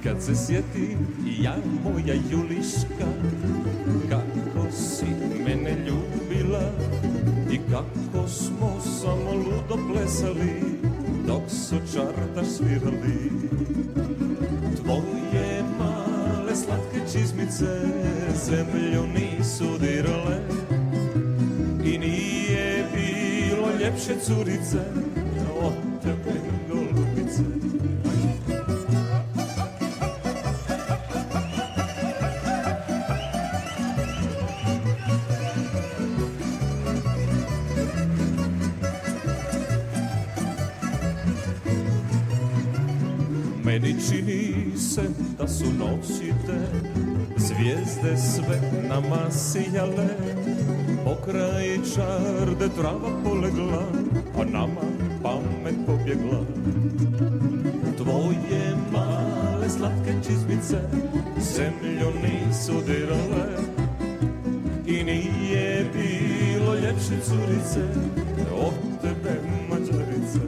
Kad se sjetim ja moja Juliška, kako si mene ljubila i kako smo samo ludo plesali dok su čardaš svirali. Tvoje male slatke čizmice zemlju nisu dirale i nije bilo ljepše curice od tebe, golubice. Meni čini se da su noći te zvijezde sve nama sijale, pokraj čarde trava polegla, a nama pamet pobjegla. Tvoje male slatke čizmice zemlju nisu dirale i nije bilo ljepše curice od tebe, Mađarice.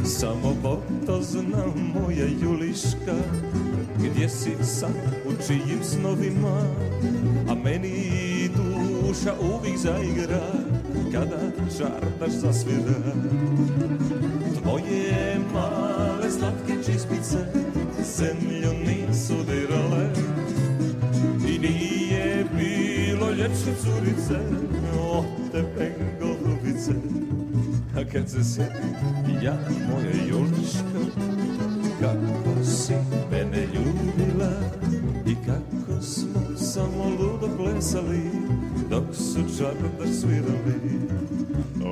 Samo Bog to zna, moja Juliška, gdje si sad, u čijim snovima, a meni duša uvijek zaigra kada čardaš zasvira. Tvoje male slatke čizmice zemlju nisu dirale i nije bilo ljepše curice od tebe, golubice. A kad se sjetim ja moja Juliška, kako si mene ljubila i kako smo samo ludo plesali dok su čardaš svirali.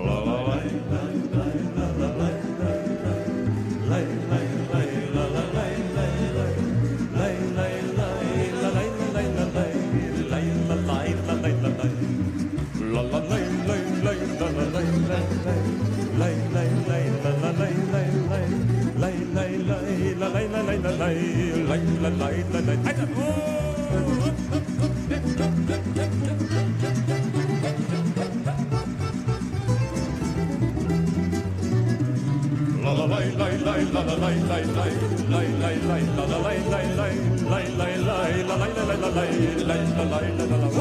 La la laj, laj, laj, la la laj, laj, laj, laj, la la laj, laj, laj, laj, laj, la laj, laj, laj, laj, la laj, la laj, la laj, la la laj, laj, laj, la la laj, laj, laj, laj, laj, la la laj, laj, laj, laj, laj, laj, la laj, la laj, la laj, laj, la laj, la laj. Ajde! La la laj, laj, laj, la la laj, laj, laj, laj, laj, laj, la la laj, laj, laj, laj, laj, laj, la laj, la laj, la laj, laj, la laj, la la.